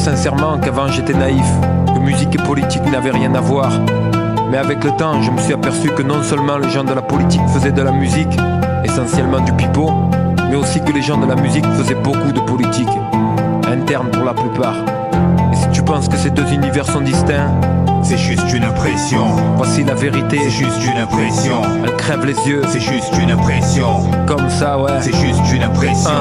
sincèrement qu'avant j'étais naïf, que musique et politique n'avaient rien à voir. Mais avec le temps, je me suis aperçu que non seulement les gens de la politique faisaient de la musique, essentiellement du pipeau, mais aussi que les gens de la musique faisaient beaucoup de politique, interne pour la plupart. Et si tu penses que ces deux univers sont distincts, c'est juste une impression. Voici la vérité, c'est juste une impression. Elle crève les yeux, c'est juste une impression. Comme ça, ouais, c'est juste une impression.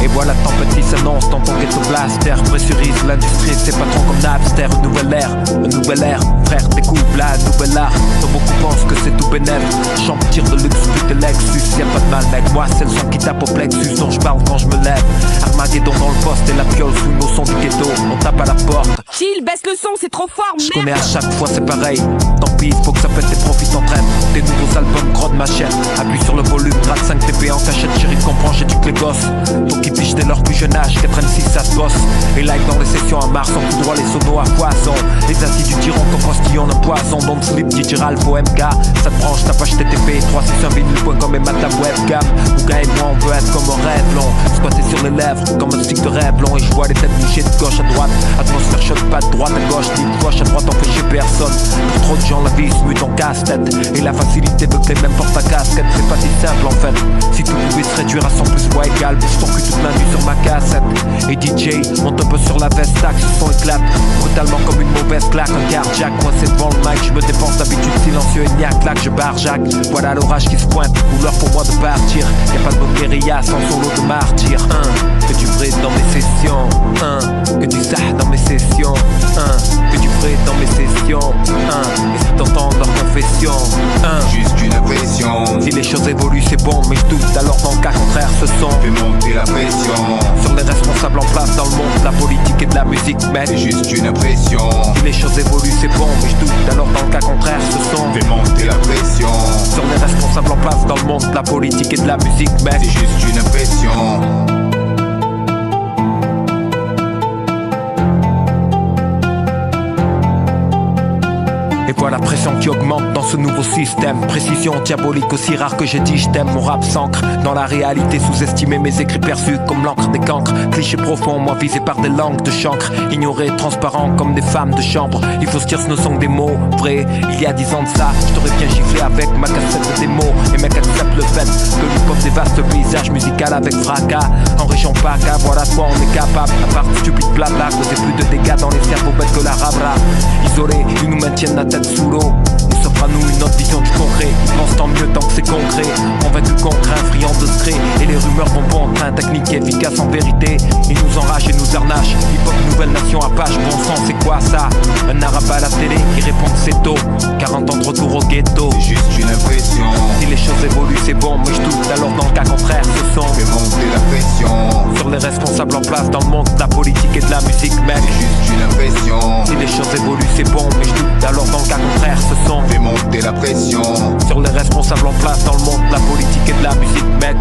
Et voilà, tempête qui s'annonce dans ton ghetto blaster. Pressurise l'industrie, c'est pas trop comme Napster. Une nouvelle ère, frère, découvre la nouvelle art. Dont beaucoup pensent que c'est tout bénéf. Champ-tir de luxe, plus de Lexus. Y'a pas de mal, mec, moi c'est le son qui tape au plexus dont je parle quand je me lève. Armageddon dans le poste et la piole sous nos sons du ghetto. On tape à la porte. Chill, baisse le son, c'est trop fort, merde. Je connais à chaque fois, c'est pareil. Tant pis, faut que ça pète, tes profits t'entraînent. Tes nouveaux albums, crode ma chaîne. Appuie sur le volume, gratte 5 TP en cachette. Chérie, comprends, j'éduque les gosses. Faut qu'ils pichent dès leur plus jeune âge, qu'elles prennent si ça se bosse. Et live dans les sessions à Mars, on tout droit les sonos à poisson. Les acides diront ton postillon d'un poison. Don't slip, DJ Ralph MK. Ça te branche, ta page TTP 361vinyle.com et ma table webcam. Bouga et moi, on veut être comme un rêve long. Squatté sur les lèvres, comme un stick de rêve long. Et je vois les têtes bouchées de gauche à droite. Atmosphère chaude, pas de droite à gauche, ni de gauche à droite, empêcher personne. Pour trop de gens, la vie se mute en casse-tête. Et la facilité veut que les mêmes portent ta casquette. C'est pas si simple en fait. Si tout pouvait se réduire à 100 plus poids égal, bouge ton cul toute la nuit sur ma cassette. Et DJ, monte un peu sur la veste, tac, ce son éclate brutalement comme une mauvaise claque. Un cardiaque, coincé devant le mic, je me dépense d'habitude silencieux et niaque, claque, je barre Jacques. Voilà l'orage qui se pointe, ou l'heure pour moi de partir. Y'a pas de bonne guérilla sans solo de martyr. Que du vrai dans mes sessions, que du sah dans mes sessions, que du vrai dans mes sessions, et si t'entends leur confession, juste une impression. Si les choses évoluent c'est bon, mais je doute alors dans le cas contraire ce son fait monter la pression. Sur les responsables en place dans le monde de la politique et de la musique, mec. C'est juste une impression. Si les choses évoluent c'est bon, mais je doute alors dans le cas contraire ce son fait monter la pression. Sur les responsables en place dans le monde de la politique et de la musique, mec. C'est juste une impression. Et voilà la pression qui augmente dans ce nouveau système. Précision diabolique aussi rare que j'ai dit je t'aime. Mon rap s'ancre dans la réalité, sous-estimé mes écrits perçus comme l'encre des cancres. Cliché profond, moi visé par des langues de chancre. Ignoré, transparent comme des femmes de chambre. Il faut se dire ce ne sont que des mots vrais. Il y a 10 ans de ça, je t'aurais bien giflé avec ma cassette de démo. Et mec accepte le fait que l'hip-hop dévaste le paysage musical avec fracas. En région PACA, voilà de quoi on est capable. À part de stupide blabla, causer plus de dégâts dans les cerveaux bêtes que la rabra. Isolés, ils nous maintiennent la tête sous l'eau. Nous s'offre à nous une autre vision du concret. Ils pensent tant mieux tant que c'est concret. Convaincu qu'on craint, friand de secret. Et les rumeurs vont bon en train, technique efficace en vérité. Ils nous enragent et nous arnachent. Hip-hop nouvelle nation Apache, bon sang c'est quoi ça? Un arabe à la télé qui répond que c'est tôt. 40 ans de retour au ghetto. C'est juste une impression. Si les choses évoluent c'est bon, mais je doute alors dans le cas contraire ce son fait monter la pression. Sur les responsables en place dans le monde de la politique et de la musique, mec. C'est juste une impression. Si les choses évoluent c'est bon, mais je doute alors dans le cas contraire ce son fait monter la pression. Sur les responsables en place dans le monde de la politique et de la musique, mec.